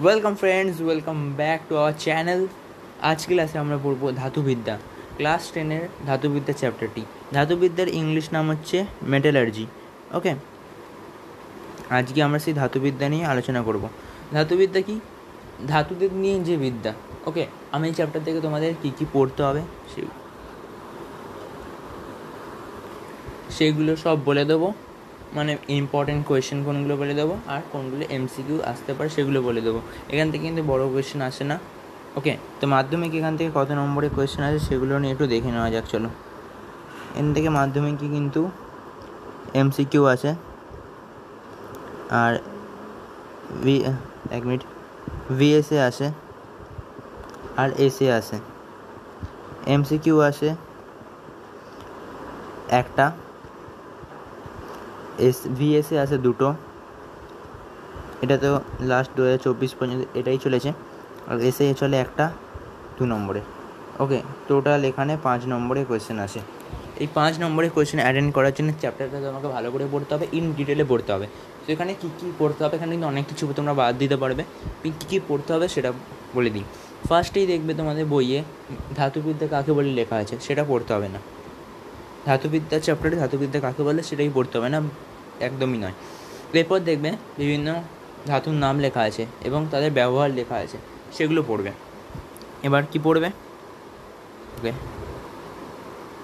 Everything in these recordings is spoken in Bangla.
Welcome friends, welcome back to our channel. আজ ক্লাসে আমরা পড়বো ধাতুবিদ্যা, ক্লাস 10-এর ধাতুবিদ্যা চ্যাপ্টারটি। ধাতুবিদ্যার ইংলিশ নাম হচ্ছে মেটালার্জি। ওকে, আজকে আমরা সেই ধাতুবিদ্যা নিয়ে আলোচনা করব। ধাতুবিদ্যা কি? ধাতুদের নিয়ে যে বিদ্যা। ওকে, আমি এই চ্যাপ্টার থেকে তোমাদের কী কী পড়তে হবে সেগুলো সব বলে দেবো। মানে ইম্পর্টেন্ট কোয়েশ্চেন কোনগুলো বলে দেবো, আর কোনগুলো এমসিকিউ আসতে পারে সেগুলো বলে দেবো। এখান থেকে কিন্তু বড় কোয়েশ্চেন আসে না। ওকে, তো মাধ্যমিক এখান থেকে কত নম্বরের কোয়েশ্চেন আছে সেগুলো নিয়ে একটু দেখে নেওয়া যাক। চলো, এখান থেকে মাধ্যমিকে কিন্তু এমসিকিউ আছে, আর এক মিনিট, ভিএসএ আসে আর এসএ আসে। এমসিকিউ আসে একটা, ভিএসএ আছে দুটো। এটা তো লাস্ট 2024 পর্যন্ত এটাই চলেছে। আর এসে চলে একটা 2 নম্বরে। ওকে, টোটাল এখানে 5 নম্বরের কোয়েশ্চেন আসে। এই 5 নম্বরের কোয়েশ্চেন অ্যাটেন্ড করার জন্য চ্যাপ্টারটা তোমাকে ভালো করে পড়তে হবে, ইন ডিটেলে পড়তে হবে। তো এখানে কী কী পড়তে হবে, এখানে কিন্তু অনেক কিছু তোমরা বাদ দিতে পারবে। কী কী পড়তে হবে সেটা বলে দিই। ফার্স্টেই দেখবে তোমাদের বইয়ে ধাতুবিদ্যা কাকে বলে লেখা আছে, সেটা পড়তে হবে না। ধাতুবিদ্যা চ্যাপ্টারে ধাতুবিদ্যা কাকে বলে সেটাই পড়তে হবে না, একদমই নয়। এরপর দেখবে বিভিন্ন ধাতুর নাম লেখা আছে এবং তাদের ব্যবহার লেখা আছে, সেগুলো পড়বে। এবার কি পড়বে? ওকে,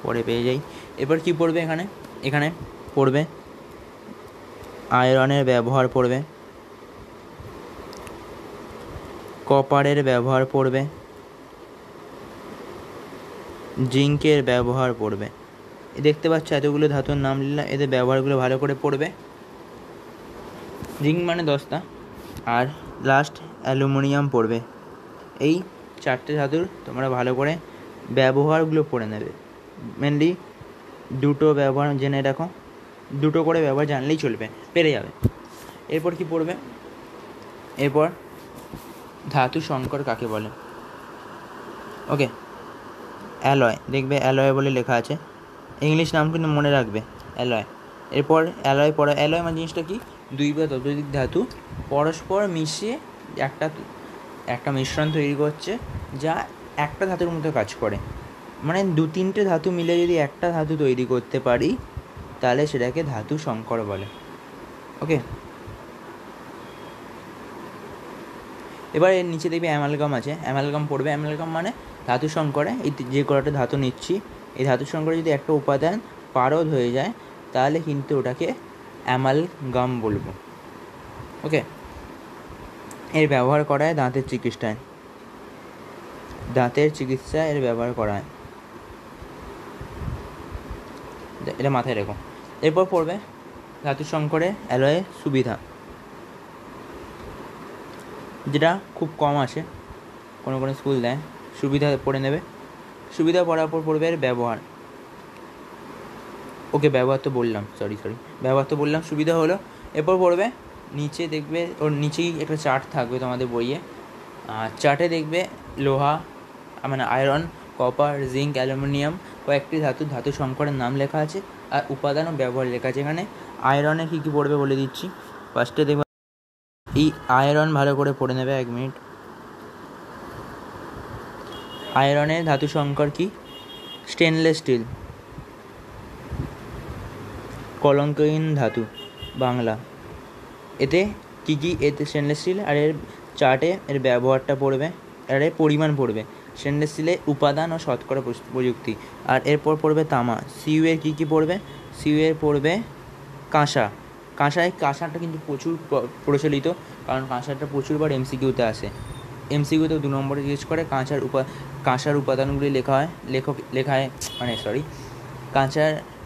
পরে পেয়ে যাই। এবার কি পড়বে? এখানে পড়বে আয়রনের ব্যবহার পড়বে, কপারের ব্যবহার পড়বে, জিঙ্কের ব্যবহার পড়বে। দেখতে পাচ্ছ এতগুলো ধাতুর নাম নিলাম, এদের ব্যবহারগুলো ভালো করে পড়বে। জিঙ্ক মানে 10টা, আর লাস্ট অ্যালুমিনিয়াম পড়বে। এই 4টে ধাতুর তোমরা ভালো করে ব্যবহারগুলো পড়ে নেবে। মেনলি দুটো ব্যবহার জেনে রাখো, দুটো করে ব্যবহার জানলেই চলবে, পেরে যাবে। এরপর কি পড়বে? এরপর ধাতু সংকর কাকে বলে। ওকে, অ্যালয়, দেখবে অ্যালয় বলে লেখা আছে, ইংলিশ নাম কিন্তু মনে রাখবে, অ্যালয়। এরপর অ্যালয় পড়া, অ্যালয় মানে জিনিসটা কি? দুই বা ততোধিক ধাতু পরস্পর মিশিয়ে একটা মিশ্রণ তৈরি করছে, যা একটা ধাতুর মতো কাজ করে। মানে 2-3টে ধাতু মিলে যদি একটা ধাতু তৈরি করতে পারি, তাহলে সেটাকে ধাতু সংকর বলে। ওকে, এবার এর নিচে দেখবি অ্যামালগাম আছে, অ্যামালগাম পড়বে। অ্যামালগাম মানে ধাতু সংকরে এই যে কটা ধাতু নিচ্ছি, এই ধাতু সংকরে যদি একটা উপাদান পারদ হয়ে যায়, তাহলে কিন্তু ওটাকে অ্যামালগাম বলবো। ওকে, এর ব্যবহার করা হয় দাঁতের চিকিৎসায়, এর ব্যবহার করা হয়, এটা মাথায় রেখো। এরপর পড়বে ধাতু সংকরে অ্যালয়ের সুবিধা, যেটা খুব কম আসে, কোনো স্কুল দেয়। সুবিধা পড়ে নেবে, সুবিধা পড়ার পর পড়বে এর ব্যবহার। ওকে, ব্যবহার তো বললাম, ব্যবহার তো বললাম, সুবিধা হলো। এরপর পড়বে নিচে, দেখবে ওর নিচেই একটা চার্ট থাকবে তোমাদের বইয়ে। চার্টে দেখবে লোহা মানে আয়রন, কপার, জিঙ্ক, অ্যালুমিনিয়াম কয়েকটি ধাতু সংকরের নাম লেখা আছে, আর উপাদান ও ব্যবহার লেখা আছে। এখানে আয়রনে কী কী পড়বে বলে দিচ্ছি। ফার্স্টে দেখবে এই আয়রন ভালো করে পড়ে নেবে, 1 মিনিট। আয়রনের ধাতু সংকর কি? স্টেনলেস স্টিল, কলঙ্কহীন ধাতু বাংলা। এতে কী কী? এতে স্টেনলেস স্টিল, আর এর চার্টে এর ব্যবহারটা পড়বে, আর এর পরিমাণ পড়বে। স্টেনলেস স্টিলের উপাদান ও শতকরা প্রযুক্তি। আর এরপর পড়বে তামা। সিইউ এর কী কী পড়বে? সিইউ এর পড়বে কাঁসা। কাঁসাটা কিন্তু প্রচুর প্রচলিত, কারণ কাঁসাটা প্রচুরবার এমসিকিউতে আসে। এমসিকিউতে 2 নম্বরে জিজ্ঞেস করে কাঁসার উপাদানগুলি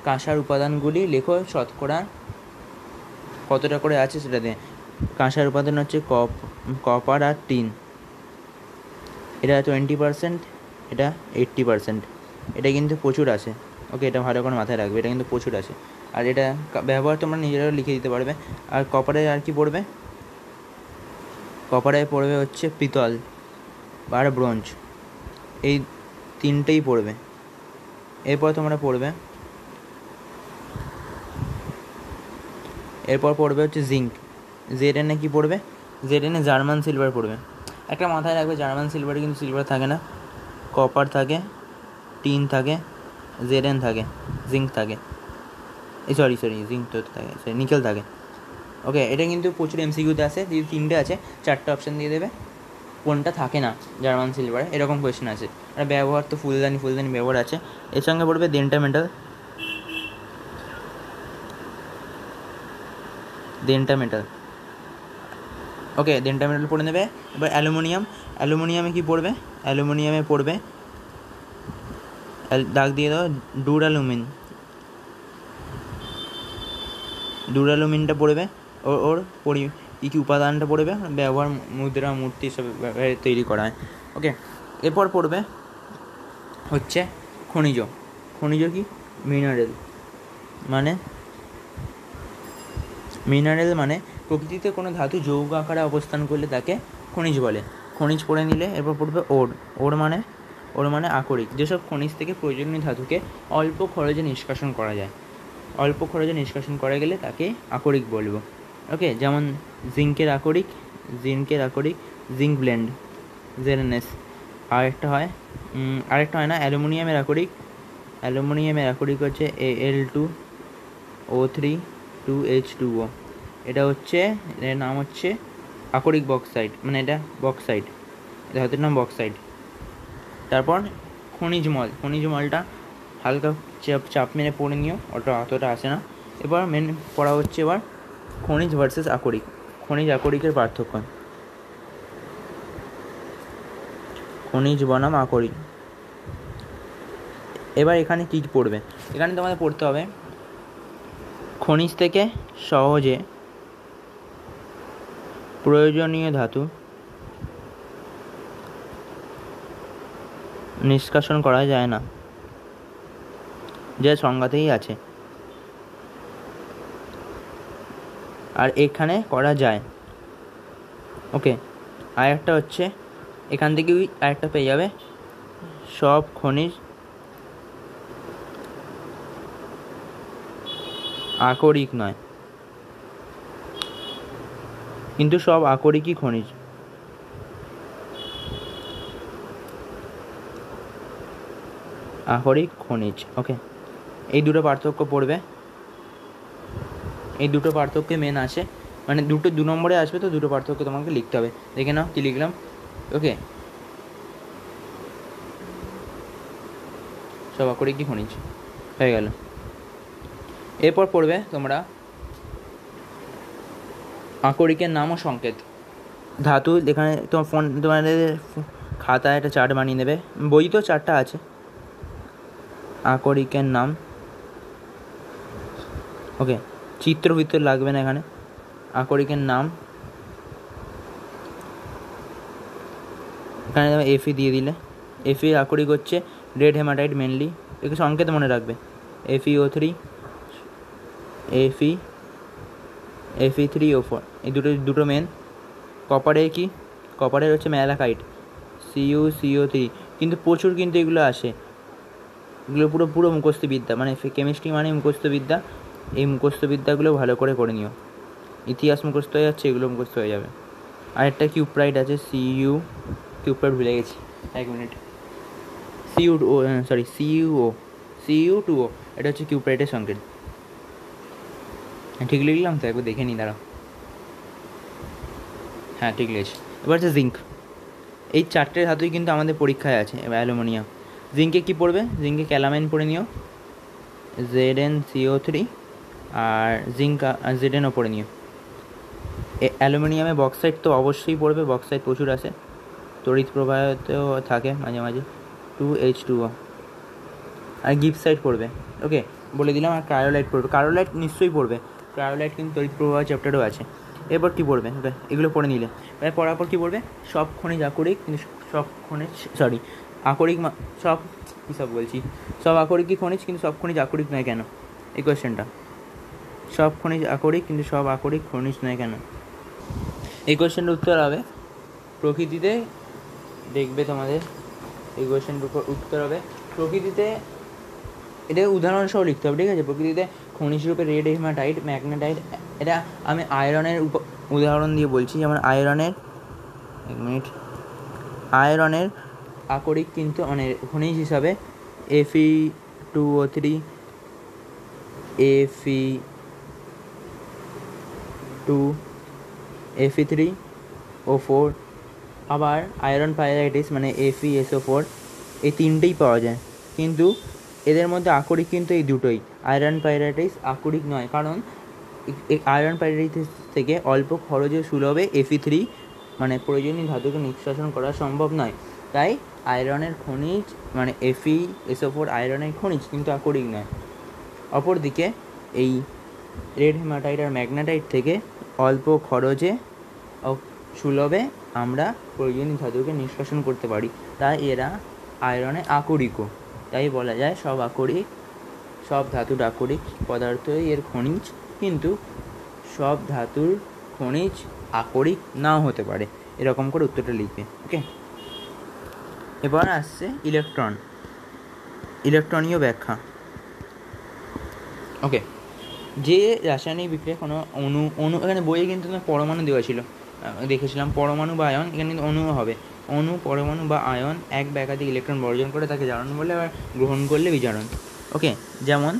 কাঁসার উপাদানগুলি লেখো, শতকরা কতটা করে আছে সেটা দিয়ে। কাঁসার উপাদান হচ্ছে কপার আর টিন, এটা 20%, এটা 80%। এটা কিন্তু প্রচুর আছে। ওকে, এটা ভালো করে মাথায় রাখবে, এটা কিন্তু প্রচুর আছে। আর এটা ব্যবহার তোমরা নিজেরাও লিখে দিতে পারবে। আর কপারে আর কি পড়বে? কপারে পড়বে হচ্ছে পিতল আর ব্রোঞ্জ, এই 3টেই পড়বে। এরপর তোমরা পড়বে, এরপর পড়বে হচ্ছে জিঙ্ক। জেড এনে কী পড়বে? জেডএনে জার্মান সিলভার পড়বে। একটা মাথায় রাখবে, জার্মান সিলভারে কিন্তু সিলভার থাকে না, কপার থাকে, টিন থাকে, জেডএন থাকে, জিঙ্ক থাকে, সরি জিঙ্ক তো থাকে, সরি নিকেল থাকে। ওকে, এটা কিন্তু প্রচুর এমসিকিউতে আসে, যদি 3টে আছে 4টে অপশান দিয়ে দেবে কোনটা থাকে না জার্মান সিলভারে, এরকম কোয়েশ্চেন আছে। আর ব্যবহার তো ফুলদানি ব্যবহার আছে। এর সঙ্গে পড়বে দেন্টা মেটাল। ওকে, দেন্টা মেটাল পড়ে নেবে। এবার অ্যালুমিনিয়ামে কি পড়বে? অ্যালুমিনিয়ামে পড়বে, দাগ দিয়ে দাও, ডুরালুমিনটা পড়বে। ওর কী উপাদানটা পড়বে? ব্যবহার মুদ্রা মূর্তি সব তৈরি করা হয়। ওকে, এরপর পড়বে হচ্ছে খনিজ কি? মিনারেল মানে প্রকৃতিতে কোনো ধাতু যৌগ আকারে অবস্থান করলে তাকে খনিজ বলে। খনিজ পড়ে নিলে এরপর পড়বে ওর মানে আকরিক। যেসব খনিজ থেকে প্রয়োজনীয় ধাতুকে অল্প খরচে নিষ্কাশন করা যায়, অল্প খরচে নিষ্কাশন করা গেলে তাকে আকরিক বলবো। ওকে, যেমন জিঙ্কের আকরিক জিঙ্ক ব্লেন্ড, জেএনএস। আরেকটা হয় না, অ্যালুমিনিয়ামের আকরিক হচ্ছে Al2O3 2H2O। এটা হচ্ছে, এর নাম হচ্ছে আকরিক বক্সাইড, মানে এটা বক্সাইড, এটা ধাতুর নাম বক্সাইড। তারপর খনিজ মলটা হালকা চাপ মেরে পড়ে নিও, অতটা আসে না। এবার মেন পড়া হচ্ছে এবার খনিজ ভার্সেস আকরিক, আকরিকের পার্থক্য। খনিজ বনাম আকরিক। এবার এখানে কী পড়বে? এখানে তোমাদের পড়তে হবে খনিজ থেকে সহজে প্রয়োজনীয় ধাতু নিষ্কাশন করা যায় না, যা সংজ্ঞাতেই আছে, আর এখানে করা যায়। ওকে, আর একটা হচ্ছে এখান থেকেই আরেকটা পেয়ে যাবে, সব খনিজ আকরিক নয়, কিন্তু সব আকরিকই খনিজ। আকরিক খনিজ। ওকে, এই দুটো পার্থক্য পড়বে, এই দুটো পার্থক্য মেন আসে, মানে 2 নম্বরে আসবে, তো দুটো পার্থক্য তোমাকে লিখতে হবে। দেখে নাও কী লিখলাম। ওকে, সব আকরিক কি খনিজ হয়ে গেল। এরপর পড়বে তোমরা আকরিকের নাম ও সংকেত। ধাতু, এখানে তোমাদের খাতায় একটা চার্ট বানিয়ে নেবে, বই তো চারটা আছে। আকরিকের নাম, ওকে, চিত্র লাগবে না এখানে। আকরিকের নাম, এখানে এফি দিয়ে দিলে, এফি আকরিক হচ্ছে রেড হেমাটাইট মেনলি, একে সংকেত মনে রাখবে, FeO3, Fe3O4, এই দুটো মেন। কপারের হচ্ছে ম্যালাকাইট, CuCO3, কিন্তু প্রচুর কিন্তু এগুলো আসে, এগুলো পুরো মুখস্থবিদ্যা, মানে কেমিস্ট্রি মানে মুখস্থবিদ্যা। এই মুখস্থবিদ্যাগুলো ভালো করে নিও, ইতিহাস মুখস্থ হয়ে যাচ্ছে, এগুলো মুখস্থ হয়ে যাবে। আরেকটা কিউপ্রাইট আছে, কিউপ্রাইট ভুলে গেছি, 1 মিনিট, CuO, এটা হচ্ছে কিউপ্রাইটের সংকেত। ঠিক লিখলাম তো? একবার দেখে নিই, দাঁড়াও। হ্যাঁ, ঠিক লিখেছি। এবার হচ্ছে জিঙ্ক। এই 4টে ধাতুই কিন্তু আমাদের পরীক্ষায় আছে। এবার অ্যালুমিনিয়াম। জিঙ্কে কী পড়বে? জিঙ্কে ক্যালামাইন পড়ে নিও, ZnCO3, আর জিঙ্ক ZnO পড়ে নিও। অ্যালুমিনিয়ামে বক্সাইড তো অবশ্যই পড়বে, বক্সাইড প্রচুর আসে, তড়িৎ প্রবাহতেও থাকে মাঝে মাঝে, 2H2O। আর গিপসাইড পড়বে, ওকে, বলে দিলাম। আর ক্রায়োলাইট পড়বে, ক্রায়োলাইট নিশ্চয়ই পড়বে, ক্রায়োলাইট কিন্তু তড়িৎ প্রবাহ চ্যাপ্টারও আছে। এরপর কী পড়বে? ওকে, এগুলো পড়ে নিলে এবার পড়ার পর কী পড়বে? সব খনিজ আকরিক, কিন্তু সব খনিজ আকরিক, সব আকরিক কি খনিজ, কিন্তু সব খনিজ আকরিক নয় কেন? এই কোয়েশ্চেনটা, সব খনিজ আকরিক কিন্তু সব আকরিক খনিজ নয় কেন? এই কোয়েশ্চেনটার উত্তর হবে প্রকৃতিতে, দেখবে তোমাদের এই কোয়েশ্চেনটার উত্তর হবে প্রকৃতিতে, এটা উদাহরণসহ লিখতে হবে, ঠিক আছে? প্রকৃতিতে খনিজ রূপে রেড হেমাটাইট, ম্যাগনেটাইট, এটা আমি আয়রনের উদাহরণ দিয়ে বলছি, যেমন আয়রনের, এক মিনিট, আয়রনের আকরিক কিন্তু মানে খনিজ হিসাবে Fe2O3, Fe2, Fe3O4, আবার আয়রন পাইরাইটিস মানে FeSO4, এই তিনটেই পাওয়া যায়। কিন্তু এদের মধ্যে আকরিক কিন্তু এই দুটোই। আয়রন পাইরাইটিস আকরিক নয়, কারণ আয়রন পাইরাইটিস থেকে অল্প খরচে সুলভে Fe3 মানে প্রয়োজনীয় ধাতুকে নিষ্কাশন করা সম্ভব নয়। তাই আয়রনের খনিজ মানে FeSO4 আয়রনের খনিজ, কিন্তু আকরিক নয়। অপরদিকে এই রেড হেমাটাইট আর ম্যাগনেটাইট থেকে অল্প খরচে সুলভে আমরা প্রয়োজনীয় ধাতুকে নিষ্কাশন করতে পারি, তাই এরা আয়রনে আকরিকও। তাই বলা যায় সব ধাতুর আকরিক পদার্থই এর খনিজ, কিন্তু সব ধাতুর খনিজ আকরিক নাও হতে পারে। এরকম করে উত্তরটা লিখবে। ওকে, এবার আসছে ইলেকট্রনীয় ব্যাখ্যা। ওকে, যে রাসায়নিক বিক্রিয়া কোনো অণু এখানে বইয়ে কিন্তু পরমাণু দেওয়া ছিল, দেখেছিলাম পরমাণু বা আয়ন, এখানে কিন্তু অণুও হবে। অণু, পরমাণু বা আয়ন এক বা একাধিক ইলেকট্রন বর্জন করে তাকে জারণ বলে, আবার গ্রহণ করলে বিজারণ। ওকে, যেমন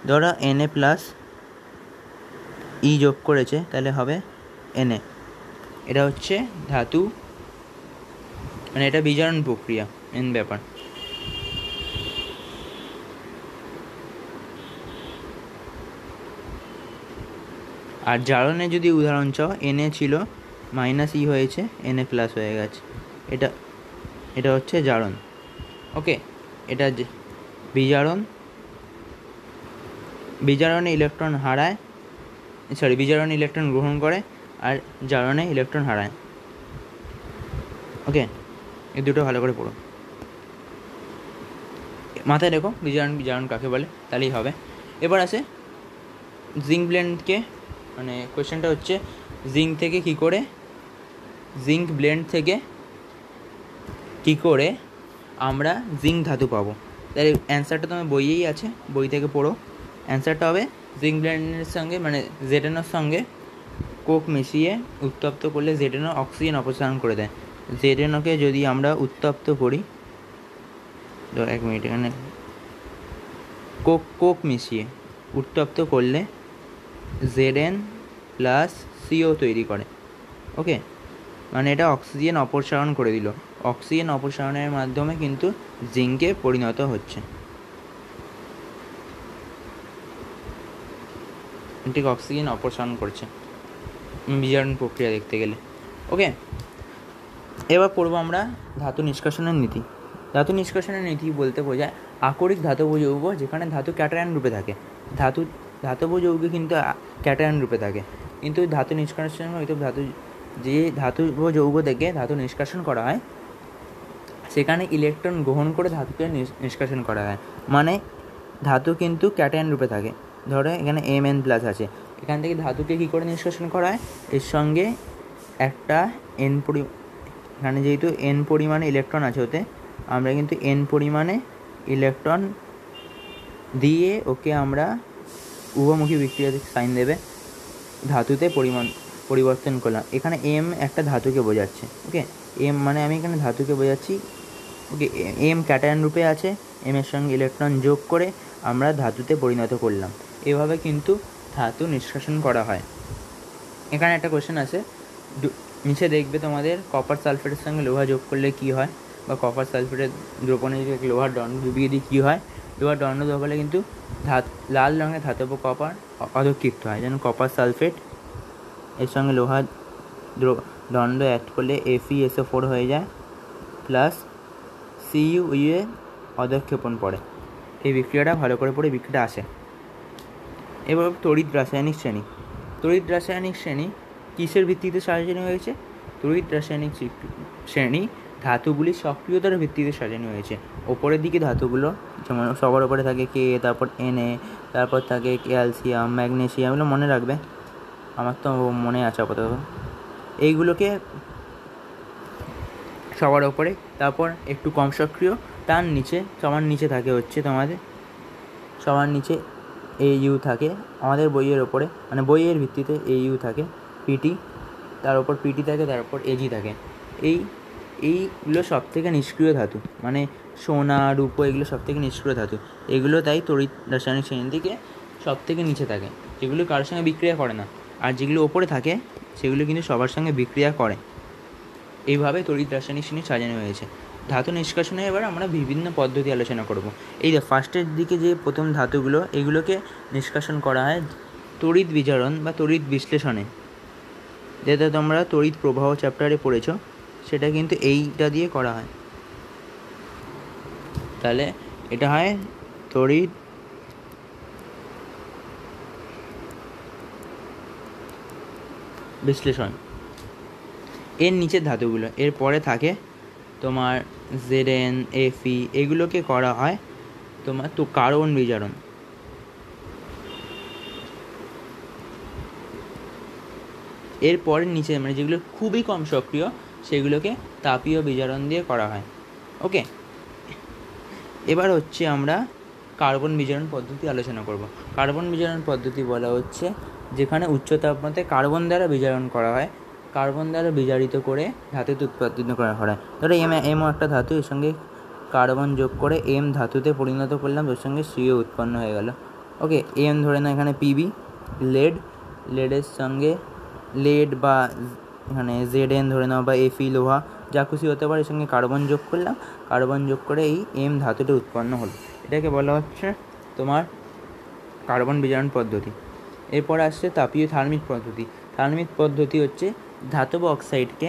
ধরো Na+ ই যোগ করেছে, তাহলে হবে Na। এটা হচ্ছে ধাতু, মানে এটা বিজারণ প্রক্রিয়া মেন ব্যাপার। আর জারণে যদি উদাহরণ চাও, Na ছিল -ই হয়েছে, Na+ হয়ে গেছে, এটা হচ্ছে জারণ। ওকে, এটা বিজারণে ইলেকট্রন হারায়, বিজারণে ইলেকট্রন গ্রহণ করে, আর জারণে ইলেকট্রন হারায়। ওকে, এই দুটো ভালো করে পড়ো, মাথায় রেখো বিজারণ কাকে বলে, তাহলেই হবে। এবার আসে জিঙ্ক ব্লেন্ডকে, মানে কোয়েশ্চেনটা হচ্ছে জিঙ্ক ব্লেন্ড থেকে কী করে আমরা জিঙ্ক ধাতু পাবো। তাই অ্যান্সারটা তোমার বইয়েই আছে, বই থেকে পড়ো। অ্যান্সারটা হবে জিঙ্ক ব্লেন্ডের সঙ্গে মানে ZnOর সঙ্গে কোক মিশিয়ে উত্তপ্ত করলে ZnO অক্সিজেন অপসারণ করে দেয়। ZnOকে যদি আমরা উত্তপ্ত করি, তো এক মিনিট, এখানে কোক মিশিয়ে উত্তপ্ত করলে Zn+CO তৈরি করে। ওকে, মানে এটা অক্সিজেন অপসারণ করে দিল। অক্সিজেন অপসারণের মাধ্যমে কিন্তু জিঙ্কে পরিণত হচ্ছে, ঠিক অক্সিজেন অপসারণ করছে বিজারণ প্রক্রিয়া দেখতে গেলে। ওকে, এবার পড়বো আমরা ধাতু নিষ্কাশনের নীতি। ধাতু নিষ্কাশনের নীতি বলতে বোঝায় আকরিক ধাতব যৌগ যেখানে ধাতু ক্যাটায়ন রূপে থাকে। ধাতব যৌগে কিন্তু ক্যাটায়ন রূপে থাকে, কিন্তু ধাতু নিষ্কাশন হয়তো যে ধাতব যৌগ থেকে ধাতু নিষ্কাশন করা হয় সেখানে ইলেকট্রন গ্রহণ করে ধাতুকে নিষ্কাশন করা হয়, মানে ধাতু কিন্তু ক্যাটায়ন রূপে থাকে। ধরো এখানে Mn+ আছে, এখান থেকে ধাতুকে কী করে নিষ্কাশন করা হয়, এর সঙ্গে একটা এখানে যেহেতু n পরিমাণে ইলেকট্রন আছে ওতে, আমরা কিন্তু n পরিমাণে ইলেকট্রন দিয়ে ওকে আমরা উভমুখী বিক্রিয়া সাইন দেবে ধাতুতে পরিবর্তন করলাম। এখানে M একটা ধাতুকে বোঝাচ্ছে। ওকে, M মানে আমি এখানে ধাতুকে বোঝাচ্ছি। ওকে, M ক্যাটায়ন রূপে আছে, M এর সঙ্গে ইলেকট্রন যোগ করে আমরা ধাতুতে পরিণত করলাম। এভাবে কিন্তু ধাতু নিষ্কাশন করা হয়। এখানে একটা কোয়েশ্চেন আছে, নিচে দেখবে তোমাদের কপার সালফেটের সঙ্গে লোহা যোগ করলে কী হয়, বা কপার সালফেটের দ্রবণে যদি লোহার দণ্ড ডুবিয়ে দিই কী হয়। লোহার দণ্ড ডোবালে কিন্তু লাল রঙের ধাতব কপার অধক্ষিপ্ত হয়, যেন কপার সালফেট এর সঙ্গে লোহার দণ্ড অ্যাড করলে FeSO4 হয়ে যায়, প্লাস Cu অধক্ষেপণ পড়ে। এই বিক্রিয়াটা ভালো করে পড়ে বিক্রিয়াটা আসে। এবার তড়িৎ রাসায়নিক শ্রেণী কিসের ভিত্তিতে সাজানো হয়েছে? তড়িৎ রাসায়নিক শ্রেণী ধাতুগুলির সক্রিয়তার ভিত্তিতে সাজানো হয়েছে। ওপরের দিকে ধাতুগুলো যেমন সবার ওপরে থাকে K, তারপর Na, তারপর থাকে ক্যালসিয়াম, ম্যাগনেসিয়াম, এগুলো মনে রাখবে, আমার তো মনে আছে আপাতত। এইগুলোকে সবার ওপরে, তারপর একটু কম সক্রিয় তার নিচে, সবার নিচে থাকে হচ্ছে তোমাদের, সবার নিচে Au থাকে। আমাদের বইয়ের ওপরে মানে বইয়ের ভিত্তিতে Au থাকে, পিটি, তার উপর পিটি থাকে, তার উপর এজি থাকে। এইগুলো সব থেকে নিষ্ক্রিয় ধাতু, মানে সোনা, রূপো এগুলো সব থেকে নিষ্ক্রিয় ধাতু। এগুলো তাই তড়িৎ রাসায়নিক শ্রেণী থেকে সব থেকে নিচে থাকে, যেগুলো কারোর সঙ্গে বিক্রিয়া করে না। আর যেগুলো ওপরে থাকে সেগুলো কিন্তু সবার সঙ্গে বিক্রিয়া করে। এইভাবে তড়িৎ রাসায়নিক শ্রেণী সাজানো হয়েছে। ধাতু নিষ্কাশনে এবার আমরা বিভিন্ন পদ্ধতি আলোচনা করব। এই যে ফার্স্টের দিকে যে প্রথম ধাতুগুলো, এগুলোকে নিষ্কাশন করা হয় তড়িৎ বিজারণ বা তড়িৎ বিশ্লেষণে। যেটা তোমরা তড়িৎ প্রবাহ চ্যাপ্টারে পড়েছো, সেটা কিন্তু এইটা দিয়ে করা হয়। তাহলে এটা হয় তড়িৎ বিশ্লেষণ। এর নিচের ধাতুগুলো, এর পরে থাকে তোমার জেডএন, এফি, এগুলোকে করা হয় তোমার তো কার্বন বিজারণ। এরপরে নিচে মানে যেগুলো খুবই কম সক্রিয় সেগুলোকে তাপীয় বিজারণ দিয়ে করা হয়। ওকে, এবার হচ্ছে আমরা কার্বন বিজারণ পদ্ধতি আলোচনা করব। কার্বন বিজারণ পদ্ধতি বলা হচ্ছে যেখানে উচ্চ তাপমাত্রায় কার্বন দ্বারা বিজারণ করা হয়, কার্বন দ্বারা বিজারিত করে ধাতুতে উৎপাদিত করা হয়। ধরো এমও একটা ধাতু, এর সঙ্গে কার্বন যোগ করে এম ধাতুতে পরিণত করলাম, ওর সঙ্গে সিও উৎপন্ন হয়ে গেল। ওকে, এম ধরে না এখানে পিবি, লেডের সঙ্গে লেড বা এখানে জেডএন ধরে নাও বা এফি লোহা, যা খুশি হতে পারে, এর সঙ্গে কার্বন যোগ করলাম, কার্বন যোগ করে এই এম ধাতুটা উৎপন্ন হলো। এটাকে বলা হচ্ছে তোমার কার্বন বিজারণ পদ্ধতি। এরপর আসছে তাপীয় থার্মিক পদ্ধতি। থার্মিক পদ্ধতি হচ্ছে ধাতব অক্সাইডকে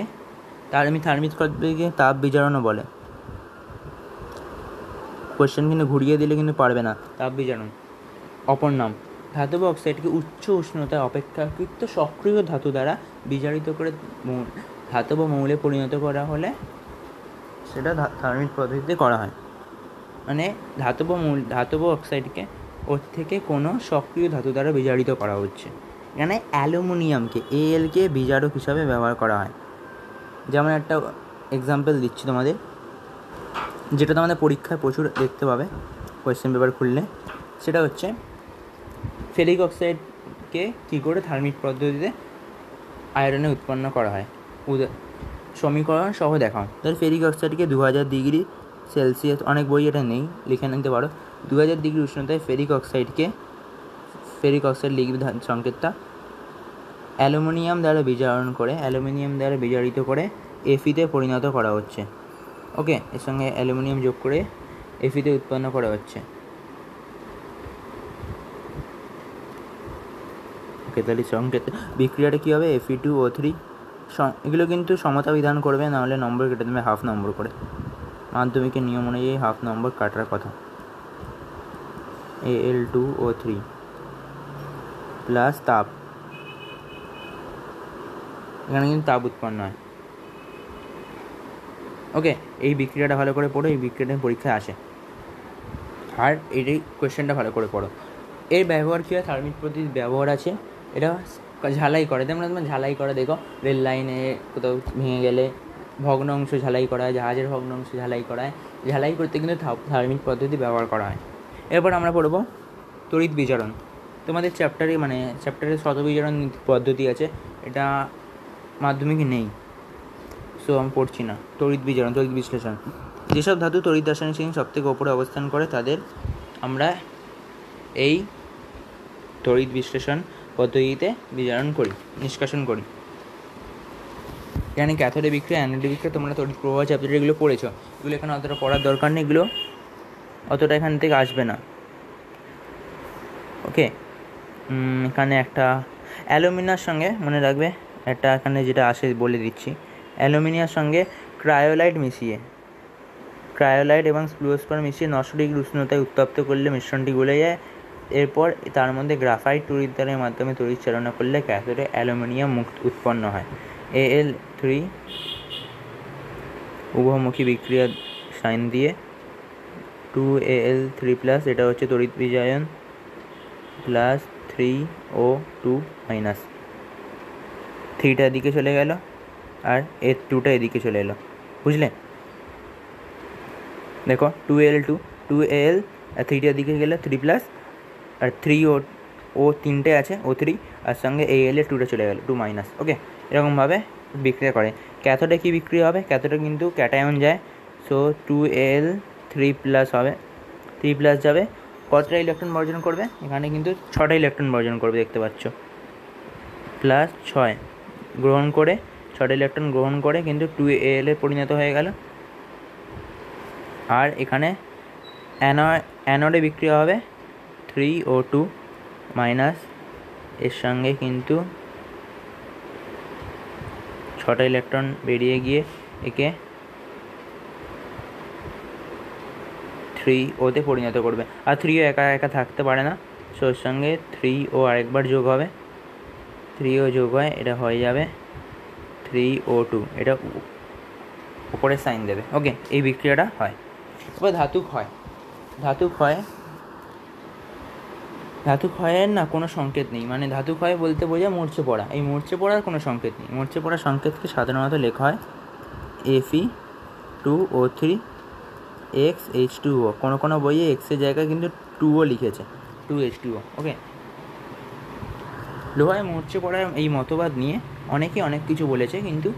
থার্মিক পদ্ধতিকে তাপ বিজারণও বলে। কোয়েশ্চেন কিন্তু ঘুরিয়ে দিলে কিন্তু পারবে না। তাপ বিজারণ অপর নাম। ধাতব অক্সাইডকে উচ্চ উষ্ণতায় অপেক্ষাকৃত সক্রিয় ধাতু দ্বারা বিজারিত করে ধাতব মৌলে পরিণত করা হলে সেটা থার্মিক পদ্ধতিতে করা হয়। মানে ধাতব অক্সাইডকে ওর থেকে কোনো সক্রিয় ধাতু দ্বারা বিজারিত করা হচ্ছে। এখানে অ্যালুমিনিয়ামকে এএলকে বিজারক হিসাবে ব্যবহার করা হয়। যেমন একটা এক্সাম্পল দিচ্ছি তোমাদের, যেটা তোমাদের পরীক্ষায় প্রচুর দেখতে পাবে কোয়েশ্চেন পেপার খুললে। সেটা হচ্ছে ফেরিক অক্সাইডকে কী করে থার্মিক পদ্ধতিতে আয়রনে উৎপন্ন করা হয়, সমীকরণ সহ দেখাও। তাহলে ফেরিক অক্সাইডকে 2000 ডিগ্রি সেলসিয়াস, অনেক বই এটা নেই, লিখে নিতে পারো। 2000 ডিগ্রি উষ্ণতায় ফেরিক অক্সাইড লিখবে সংকেতটা। অ্যালুমিনিয়াম দ্বারা বিজারিত করে এফিতে পরিণত করা হচ্ছে। ওকে, এর সঙ্গে অ্যালুমিনিয়াম যোগ করে এফিতে উৎপন্ন করা হচ্ছে। ওকে, তাহলে সংকেত বিক্রিয়াটা কী হবে, Fe2O3। এগুলো কিন্তু সমতা বিধান করবে, নাহলে নম্বর কেটে দেবে হাফ নম্বর করে। মাধ্যমিকের নিয়ম অনুযায়ী হাফ নম্বর কাটার কথা। Al2O3 প্লাস তাপ, এখানে কিন্তু তাপ উৎপন্ন হয়। ওকে, এই বিক্রিয়াটা ভালো করে পড়ো, এই বিক্রিয়াটা পরীক্ষায় আসে। আর এই কোয়েশ্চেনটা ভালো করে পড়ো। এর ব্যবহার কী হয়, থার্মিক পদ্ধতির ব্যবহার আছে। এটা ঝালাই করে, তোমরা ঝালাই করে দেখো, রেল লাইনে কোথাও ভেঙে গেলে ভগ্ন অংশ ঝালাই করা হয়, জাহাজের ভগ্ন অংশ ঝালাই করা হয়। ঝালাই করতে কিন্তু থার্মিক পদ্ধতি ব্যবহার করা হয়। এরপর আমরা পড়ব তড়িৎ বিজারণ। তোমাদের চ্যাপ্টারে শত বিজারণ পদ্ধতি আছে, এটা মাধ্যমিকে নেই, সো আমি পড়ছি না। তড়িৎ বিশ্লেষণ। যেসব ধাতু তড়িৎ রাসায়নিক শ্রেণী সব থেকে ওপরে অবস্থান করে তাদের আমরা এই তড়িৎ বিশ্লেষণ পদ্ধতিতে নিষ্কাশন করি। এখানে ক্যাথোডে বিক্রিয়া, অ্যানোডে বিক্রিয়া, তোমরা তড়িৎ প্রবাহ চ্যাপ্টারে এগুলো পড়েছো, এগুলো এখানে অতটা পড়ার দরকার নেই, এগুলো অতটা এখান থেকে আসবে না। ওকে, এখানে একটা অ্যালুমিনিয়ার সঙ্গে মনে রাখবে, একটা এখানে যেটা আসে বলে দিচ্ছি, অ্যালুমিনিয়ার সঙ্গে ক্রায়োলাইট এবং ফ্লুরোস্পর মিশিয়ে 900 ডিগ্রি উষ্ণতায় উত্তপ্ত করলে মিশ্রণটি গলে যায়। এরপর তার মধ্যে গ্রাফাইট তড়িৎদ্বারের মাধ্যমে তড়িৎ চালনা করলে ক্যাথোডে অ্যালুমিনিয়াম উৎপন্ন হয়। Al3 উভমুখী বিক্রিয়া সাইন দিয়ে 2Al3+, এটা হচ্ছে তড়িৎ বিজারণ, প্লাস 3O2 মাইনাস, 3টা এদিকে চলে গেল আর এর 2টা এদিকে চলে এলো। বুঝলে? দেখো 2Al আর 3টা এদিকে গেলে 3+, আর ও 3টে আছে O3, আর সঙ্গে Al এর 2টা চলে গেল, 2 মাইনাস। ওকে, এরকমভাবে বিক্রিয়া করে। ক্যাথোডে কী বিক্রি হবে? ক্যাথোডে কিন্তু ক্যাটায়ন যায়, সো 2Al 3+ হবে, 3+ যাবে, কতটা ইলেকট্রন বর্জন করবে? এখানে কিন্তু 6টা ইলেকট্রন বর্জন করবে, দেখতে পাচ্ছ, +6 গ্রহণ করে, 6টা ইলেকট্রন গ্রহণ করে কিন্তু 2Al এ পরিণত হয়ে গেল। আর এখানে অ্যানোডে বিক্রিয়া হবে 3O2 মাইনাস, এর সঙ্গে কিন্তু 6টা ইলেকট্রন বেরিয়ে গিয়ে একে 3O-তে পরিণত করবে। আর 3O একা একা থাকতে পারে না, সো ওর সঙ্গে 3O আরেকবার যোগ হবে, 3O যোগ হয়, এটা হয়ে যাবে 3O2, এটা উপরে সাইন দেবে। ওকে, এই বিক্রিয়াটা হয়। এবার ধাতু ক্ষয়ের না কোনো সংকেত নেই, মানে ধাতু ক্ষয় বলতে বোঝা মরচে পড়া। এই মরচে পড়ার কোনো সংকেত নেই। মরচে পড়ার সংকেতকে সাধারণত লেখা হয় Fe2O3 XH2O। কোনো বইয়ে এক্সের জায়গায় কিন্তু 2O লিখেছে, 2H2O। ওকে, লোহায় মরচে পড়ার এই মতবাদ নিয়ে অনেকে অনেক কিছু বলেছে, কিন্তু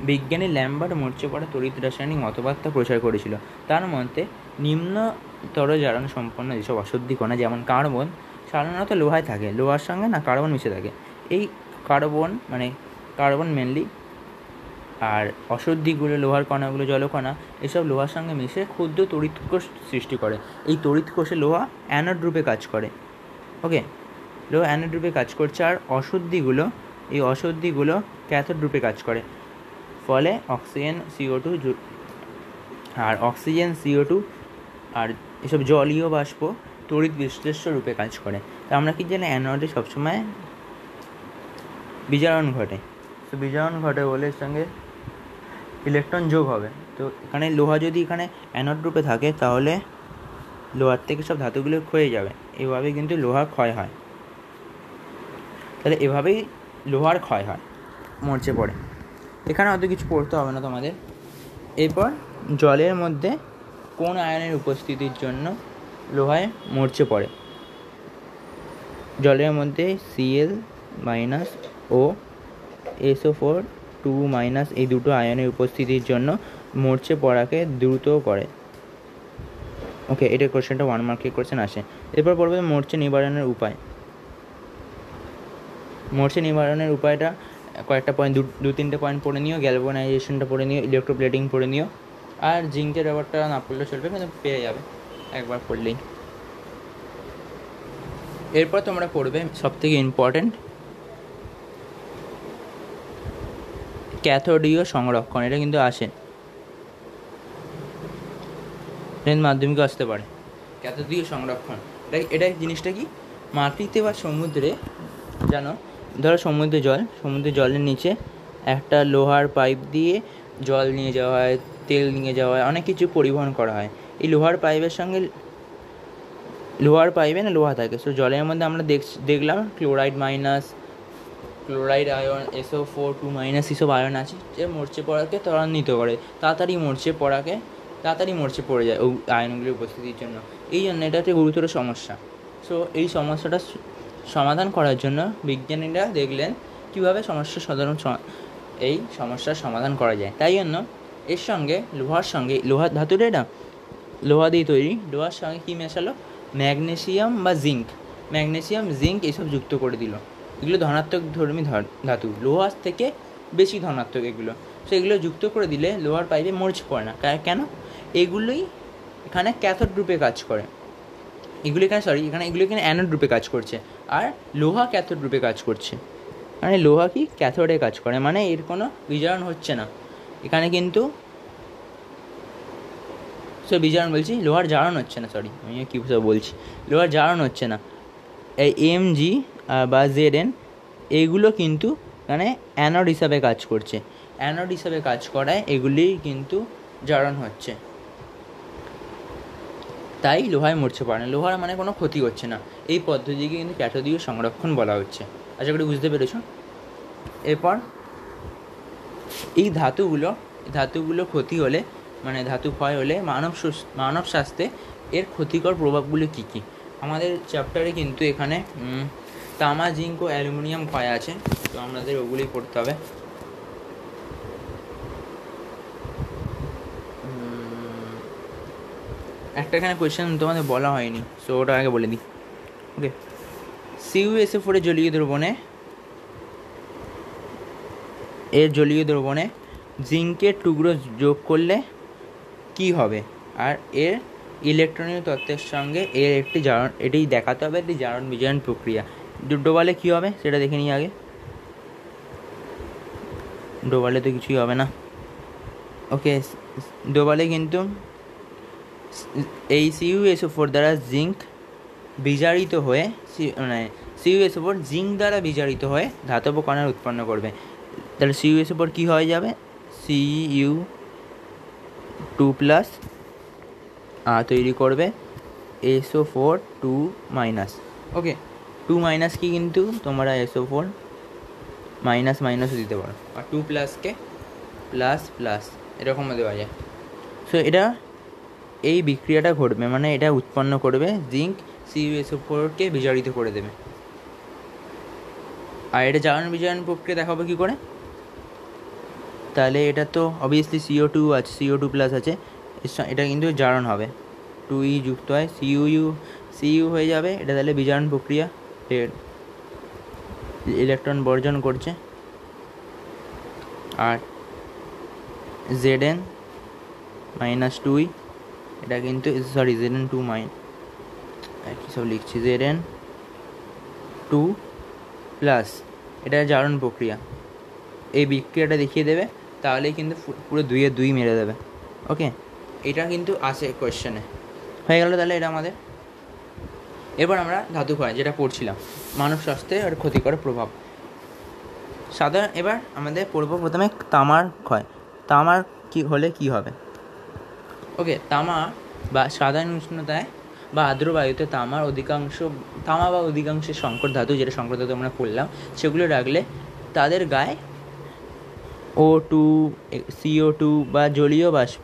বিজ্ঞানী ল্যাম্বার্ট মরচে পড়া তড়িৎ রাসায়নিক মতবাদটা প্রচার করেছিল। তার মতে নিম্নতর জারণ সম্পন্ন যেসব অশুদ্ধি কণা, যেমন কার্বন, সাধারণত লোহায় থাকে, লোহার সঙ্গে না কার্বন মিশে থাকে। এই কার্বন মেনলি, আর অশুদ্ধিগুলো লোহার কণাগুলো, জলকণা, এসব লোহার সঙ্গে মিশে ক্ষুদ্র তড়িৎকোষ সৃষ্টি করে। এই তড়িৎকোষে লোহা অ্যানোড রূপে কাজ করে। ওকে, লোহা অ্যানোড রূপে কাজ করছে, আর অশুদ্ধিগুলো ক্যাথোড রূপে কাজ করে। ফলে অক্সিজেন CO2 আর এসব জলীয় বাষ্প তড়িৎ বিশ্লেষ্য রূপে কাজ করে। তা আমরা কি জানি? অ্যানোডে সবসময় বিজারণ ঘটে, তো বিজারণ ঘটে বলে এর সঙ্গে ইলেকট্রন যোগ হবে। তো এখানে লোহা যদি এখানে অ্যানোড রূপে থাকে, তাহলে লোহার থেকে সব ধাতুগুলো ক্ষয়ে যাবে। এভাবেই কিন্তু লোহা ক্ষয় হয়। তাহলে এভাবেই লোহার ক্ষয় হয়, মরচে পড়ে। এখানে অত কিছু পড়তে হবে না তোমাদের। এরপর জলের মধ্যে কোন আয়নের উপস্থিতির জন্য লোহায় মরচে পড়ে? জলের মধ্যে Cl- ও SO4 2- এই দুটো আয়নের উপস্থিতির জন্য মরচে পড়াকে দ্রুত করে। ওকে, এটা কোশ্চেনটা 1 মার্কের কোশ্চেন আসে। এরপর পড়বে মরচে নিবারণের উপায়। মরচে নিবারণের উপায়টা কয়েকটা পয়েন্ট, 2-3টে পয়েন্ট পড়ে নিও। গ্যালভানাইজেশনটা পড়ে নিও, ইলেকট্রোপ্লেটিং পড়ে নিও, আর জিঙ্কের ব্যাপারটা না পড়লে চলবে, কিন্তু পেয়ে যাবে একবার পড়লেই। এরপর তোমরা পড়বে সবথেকে ইম্পর্টেন্ট ক্যাথোডীয় সংরক্ষণ। এটা কিন্তু আসে, মাধ্যমিকে আসতে পারে। ক্যাথোডীয় সংরক্ষণ, এটা জিনিসটা কি? মাটিতে বা সমুদ্রে, জানো, ধরো সমুদ্রের জলের নিচে একটা লোহার পাইপ দিয়ে জল নিয়ে যাওয়া হয়, তেল নিয়ে যাওয়া হয়, অনেক কিছু পরিবহন করা হয়। এই লোহার পাইপের সঙ্গে লোহার পাইপে না লোহা থাকে, সো জলের মধ্যে আমরা দেখলাম ক্লোরাইড আয়ন, SO4 2- এসব আয়ন আছে, যে মরচে পড়াকে ত্বরান্বিত করে, তাড়াতাড়ি মরচে পড়ে যায় ওই আয়নগুলির উপস্থিতির জন্য। এই জন্য এটা একটা গুরুতর সমস্যা। সো এই সমস্যাটা সমাধান করার জন্য বিজ্ঞানীরা দেখলেন কীভাবে এই সমস্যার সমাধান করা যায়। তাই জন্য এর সঙ্গে লোহার ধাতুটা এটা লোহা দিয়ে তৈরি, লোহার সঙ্গে কী মেশালো? ম্যাগনেসিয়াম বা জিঙ্ক এসব যুক্ত করে দিল। এগুলো ধনাত্মক ধর্মী ধাতু, লোহার থেকে বেশি ধনাত্মক এগুলো। সো এগুলো যুক্ত করে দিলে লোহার পাইপে মরচে পড়ে না। কেন? এগুলোই এখানে ক্যাথোড রূপে কাজ করে, এগুলো এখানে অ্যানোড রূপে কাজ করছে, আর লোহা ক্যাথোড রূপে কাজ করছে। মানে লোহা কি ক্যাথোডে কাজ করে, মানে এর কোনো বিজারণ হচ্ছে না এখানে, কিন্তু বিজারণ বলছি, লোহার জারণ হচ্ছে না, আমি কী বলছি, লোহার জারণ হচ্ছে না। এই Mg বা Zn এগুলো কিন্তু মানে অ্যানোড হিসাবে কাজ করছে, অ্যানোড হিসাবে কাজ করায় এগুলির কিন্তু জারণ হচ্ছে, তাই লোহায় মরচে পড়ে না। লোহার মানে কোনো ক্ষতি হচ্ছে না। এই পদ্ধতিকে কিন্তু ক্যাথোডীয় সংরক্ষণ বলা হচ্ছে। আশা করি বুঝতে পেরেছ। এরপর এই ধাতুগুলো ক্ষতি হলে, মানে ধাতু ক্ষয় হলে মানব স্বাস্থ্যে এর ক্ষতিকর প্রভাবগুলো কী কী? আমাদের চ্যাপ্টারে কিন্তু এখানে তামা, জিঙ্ক ও অ্যালুমিনিয়াম ক্ষয় আছে, তো আমাদের ওগুলোই পড়তে হবে। একটা এখানে কোয়েশ্চেন তোমাদের বলা হয়নি, সো ওটা আগে বলে দিই। ওকে, CuSO4 এর জলীয় দ্রবণে জিঙ্কের টুকরো যোগ করলে কি হবে, আর এর ইলেকট্রনীয় তত্ত্বের সঙ্গে এর একটি জারণ, এটি দেখাতে হবে একটি জারণ বিজারণ প্রক্রিয়া। ডোবালে কী হবে সেটা দেখে নিই আগে। ডোবালে তো কিছুই হবে না। ওকে, ডোবালে কিন্তু এই CuSO4 দ্বারা জিঙ্ক বিজারিত হয়ে, মানে CuSO4 জিঙ্ক দ্বারা বিজারিত হয়ে ধাতব কণার উৎপন্ন করবে। তাহলে CuSO4 কী হয়ে যাবে, Cu2+ তৈরি করবে SO4 2-। ওকে, 2- কি কিন্তু তোমরা SO4 মাইনাসও দিতে পারো, আর 2+কে প্লাস এরকমও দেওয়া যায়। সো এটা এই বিক্রিয়াটা ঘটবে, মানে এটা উৎপন্ন করবে জিঙ্ক CuSO4কে বিজারিত করে দেবে। আর এটা জারণ বিজারণ প্রক্রিয়া দেখাবো কী করে, তাহলে এটা তো অবভিয়াসলি CO2 আছে, CO2+ আছে, এটা কিন্তু জারণ হবে, 2E যুক্ত হয় Cu হয়ে যাবে, এটা তাহলে বিজারণ প্রক্রিয়া, ইলেকট্রন বর্জন করছে। আর Zn-2E, এটা কিন্তু Zn2 কী সব লিখছি, Zn2+, এটা জারণ প্রক্রিয়া, এই বিক্রিয়াটা দেখিয়ে দেবে, তাহলে কিন্তু পুরো 2-2 মেরে দেবে। ওকে, এটা কিন্তু আসে কোয়েশ্চেনে, হয়ে গেল তাহলে এটা আমাদের। এবার আমরা ধাতু ক্ষয় যেটা পড়ছিলাম, মানব স্বাস্থ্যে আর ক্ষতিকর প্রভাব। এবার আমাদের পড়বো প্রথমে তামার ক্ষয়। তামার কি হলে কি হবে। ওকে, তামা বা সাধারণ উষ্ণতায় বা আর্দ্র বায়ুতে তামা বা অধিকাংশ সংকর ধাতু, যেটা সংকর ধাতু আমরা পড়লাম, সেগুলো রাখলে তাদের গায়ে O2, CO2 বা জলীয় বাষ্প,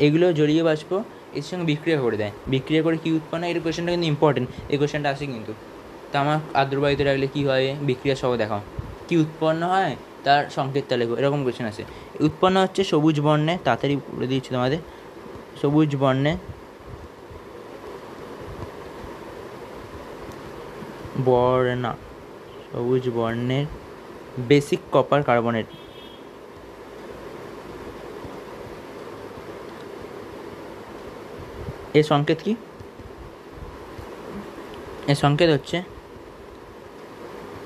এগুলো জলীয় বাষ্প এর সঙ্গে বিক্রিয়া করে দেয়। বিক্রিয়া করে কী উৎপন্ন হয়, এই কোয়েশ্চেনটা কিন্তু ইম্পর্টেন্ট, এই কোয়েশ্চেনটা আসে কিন্তু। তামা আর্দ্র বায়ুতে রাখলে কী হয়, বিক্রিয়া সহ দেখাও, কী উৎপন্ন হয় তার সংকেতটা লেখো, এরকম কোয়েশ্চেন আছে। উৎপন্ন হচ্ছে সবুজ বর্ণে, তাড়াতাড়ি বলে দিচ্ছি তোমাদের, সবুজ বর্ণের বেসিক কপার কার্বনেট, এর সংকেত কি, এর সংকেত হচ্ছে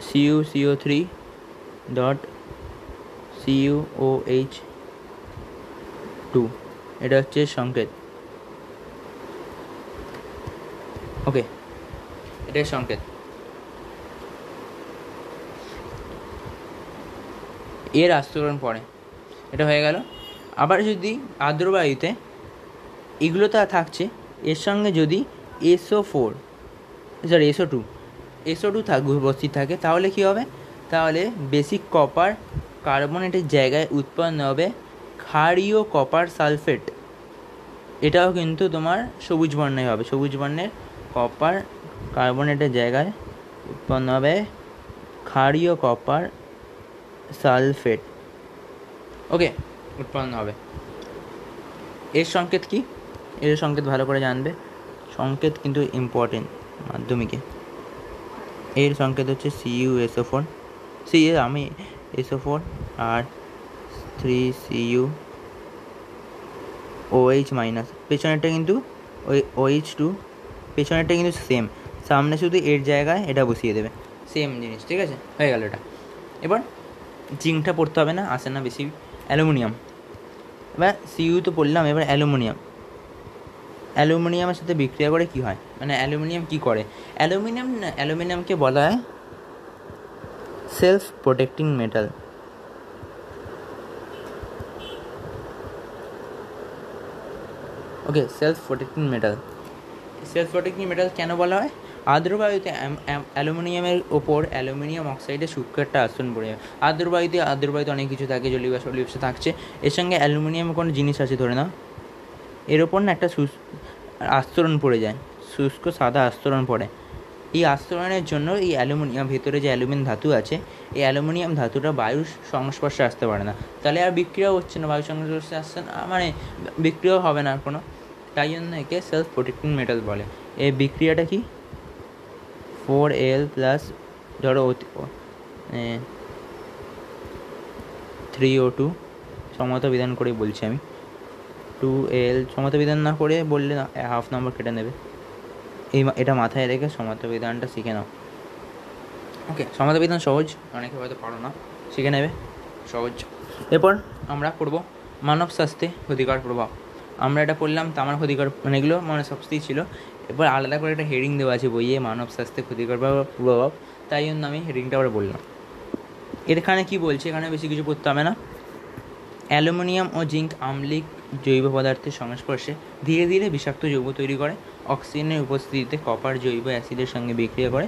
CuCO3.CuOH2, এটা হচ্ছে সংকেত। ওকে, এটার সংকেত। এর আস্তরণ পড়ে, এটা হয়ে গেল। আবার যদি আর্দ্র বায়ুতে এগুলো তো থাকছে, এর সঙ্গে যদি SO2 উপস্থিত থাকে, তাহলে কি হবে, তাহলে বেসিক কপার কার্বনেটের জায়গায় উৎপন্ন হবে ক্ষারীয় কপার সালফেট। এটাও কিন্তু তোমার সবুজ বর্ণে হবে, সবুজ বর্ণের কপার কার্বনেটের জায়গায় উৎপন্ন হবে ক্ষারীয় কপার সালফেট। ওকে, উৎপন্ন হবে। এর সংকেত কি, এর সংকেত ভালো করে জানবে, সংকেত কিন্তু ইম্পর্টেন্ট মাধ্যমিকে। এর সংকেত হচ্ছে CuSO4, SO4 আর 3CuOH-, পেছনেরটা কিন্তু ওই OH2, পেছনেরটা কিন্তু সেম, সামনে শুধু এর জায়গায় এটা বসিয়ে দেবে, সেম জিনিস, ঠিক আছে, হয়ে গেল এটা। এবার জিঙ্কটা পড়তে হবে না, আসে না বেশি। অ্যালুমিনিয়াম, এবার Cu তো পড়লাম, এবার অ্যালুমিনিয়ামের সাথে বিক্রিয়া করে কি হয়, মানে অ্যালুমিনিয়াম কি করে। অ্যালুমিনিয়ামকে বলা হয় সেলফ প্রোটেক্টিং মেটাল। ওকে, সেলফ প্রোটেক্টিং মেটাল কেন বলা হয়, আর্দ্র বায়ুতে অ্যালুমিনিয়ামের ওপর অ্যালুমিনিয়াম অক্সাইডের সূক্ষ্ম একটা আস্তরণ পড়ে যাবে। আর্দ্র বায়ুতে অনেক কিছু থাকে, জলীয় বাষ্প থাকছে, এর সঙ্গে অ্যালুমিনিয়ামের কোনো জিনিস আছে ধরে নাও, এর ওপর না একটা আস্তরণ পড়ে যায়, শুষ্ক সাদা আস্তরণ পড়ে, এই আস্তরণের জন্য এই অ্যালুমিনিয়াম, ভেতরে যে অ্যালুমিনিয়াম ধাতু আছে, এই অ্যালুমিনিয়াম ধাতুটা বায়ুর সংস্পর্শে আসতে পারে না, তাহলে আর বিক্রিয়াও হচ্ছে না, বায়ুর সংস্পর্শে আসছে না, মানে বিক্রিয়াও হবে না কোনো, তাই জন্য একে সেলফ প্রোটেক্টিং মেটাল বলে। এই বিক্রিয়াটা কি 4Al প্লাস ধরো 3O2 সমতা বিধান করে বলছি আমি, 2Al সমতা বিধান না করে বললে না 1/2 নম্বর কেটে নেবে। এটা মাথায় রেখে সমতা বিধানটা শিখে নাও। ওকে, সমতা বিধান সহজ, অনেকে হয়তো পারো না, শিখে নেবে, সহজ। এরপর আমরা পড়ব মানব স্বাস্থ্যে ক্ষতিকর প্রভাব। আমরা এটা পড়লাম তামার ক্ষতিকর, মানে এগুলো মানে সবই ছিল। এরপর আলাদা করে একটা হেডিং দেওয়া আছে বইয়ে, মানব স্বাস্থ্যে ক্ষতিকর প্রভাব, তাই জন্য আমি হেডিংটা আবার বললাম। এখানে কি বলছে, এখানে বেশি কিছু পড়তে হবে না। অ্যালুমিনিয়াম ও জিঙ্ক আম্লিক জৈব পদার্থের সংস্পর্শে ধীরে ধীরে বিষাক্ত যৌগ তৈরি করে। অক্সিজেনের উপস্থিতিতে কপার জৈব অ্যাসিডের সঙ্গে বিক্রিয়া করে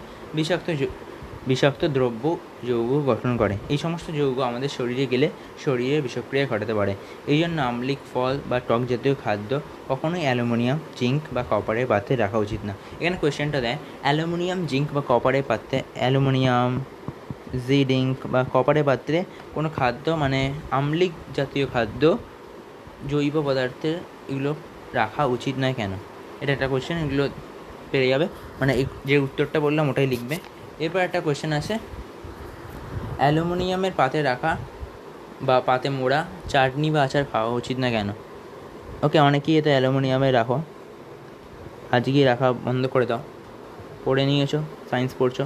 বিষাক্ত দ্রব্য যৌগ গঠন করে। এই সমস্ত যৌগ আমাদের শরীরে গেলে শরীরে বিষক্রিয়া ঘটাতে পারে। এই জন্য আম্লিক ফল বা টক জাতীয় খাদ্য কখনোই অ্যালুমিনিয়াম, জিঙ্ক বা কপারের পাত্রে রাখা উচিত না। এখানে কোয়েশ্চেনটা দেয়, অ্যালুমিনিয়াম, জিঙ্ক বা কপারের পাত্রে, অ্যালুমিনিয়াম, জিঙ্ক বা কপারের পাত্রে কোনো খাদ্য, মানে আম্লিক জাতীয় খাদ্য, জৈব পদার্থের, এগুলো রাখা উচিত নয় কেন? এটা একটা কোয়েশ্চেন, এগুলো পেরে যাবে, মানে যে উত্তরটা বললাম ওটাই লিখবে। এরপর একটা কোয়েশ্চেন আছে, অ্যালুমিনিয়ামের পাতে রাখা বা পাতে মোড়া চাটনি বা আচার খাওয়া উচিত না কেন? ওকে, অনেকেই এটা অ্যালুমিনিয়ামে রাখো, আজকেই রাখা বন্ধ করে দাও, পড়ে নিয়েছো, সায়েন্স পড়ছো,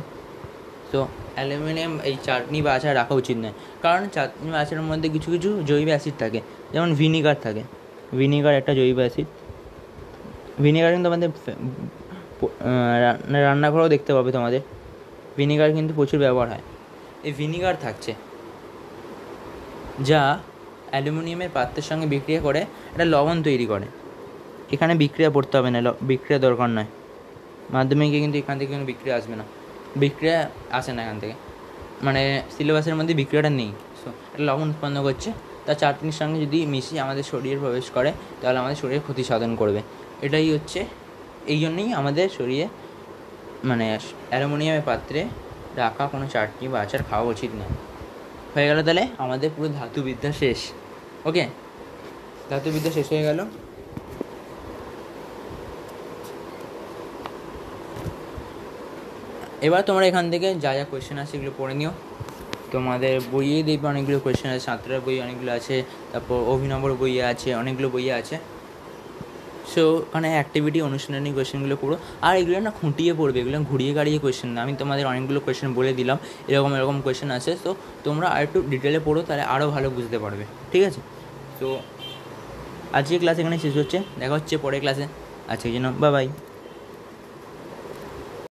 তো অ্যালুমিনিয়াম এই চাটনি বা আচার রাখা উচিত নয়, কারণ চাটনি বা আচারের মধ্যে কিছু কিছু জৈব অ্যাসিড থাকে, যেমন ভিনিগার থাকে, ভিনিগার একটা জৈব অ্যাসিড। ভিনিগার কিন্তু আমাদের রান্নাঘরেও দেখতে পাবে তোমাদের, ভিনিগার কিন্তু প্রচুর ব্যবহার হয়। এই ভিনিগার থাকছে যা অ্যালুমিনিয়ামের পাত্রের সঙ্গে বিক্রিয়া করে একটা লবণ তৈরি করে। এখানে বিক্রিয়া পড়তে হবে না, বিক্রিয়া দরকার নয়, মাধ্যমিকে কিন্তু এখান থেকে কোনো বিক্রিয়া আসবে না, বিক্রিয়া আসে না এখান থেকে, মানে সিলেবাসের মধ্যে বিক্রিয়াটা নেই। সো এটা লবণ উৎপন্ন করছে, তা চাটনির সঙ্গে যদি মিশিয়ে আমাদের শরীরে প্রবেশ করে তাহলে আমাদের শরীরে ক্ষতি সাধন করবে। এটাই হচ্ছে, এই জন্যই আমাদের শরীরে মানে অ্যালুমিনিয়ামের পাত্রে রাখা কোনো চাটনি বা আচার খাওয়া উচিত না। হয়ে গেল তাহলে আমাদের পুরো ধাতুবিদ্যা শেষ। ওকে, ধাতুবিদ্যা শেষ হয়ে গেল। এবার তোমরা এখান থেকে যা যা কোয়েশ্চেন আছে এগুলো পড়ে নিও। তোমাদের বইয়ে দেখবে অনেকগুলো কোয়েশ্চেন আছে, সাঁতরার বই অনেকগুলো আছে, তারপর অভিনবর বইয়ে আছে, অনেকগুলো বইয়ে আছে। সো ওখানে অ্যাক্টিভিটি অনুশীলনী কোয়েশ্চেনগুলো পড়ো, আর এগুলো না খুঁটিয়ে পড়বে, এগুলো ঘুরিয়ে গাড়িয়ে কোয়েশ্চেন না। আমি তোমাদের অনেকগুলো কোয়েশ্চেন বলে দিলাম, এরকম কোয়েশ্চেন আছে, তো তোমরা আর একটু ডিটেলে পড়ো, তাহলে আরও ভালো বুঝতে পারবে, ঠিক আছে? তো আজকের ক্লাস এখানে শেষ হচ্ছে, দেখা হচ্ছে পরের ক্লাসে। আজকের জন্য বাই বাই।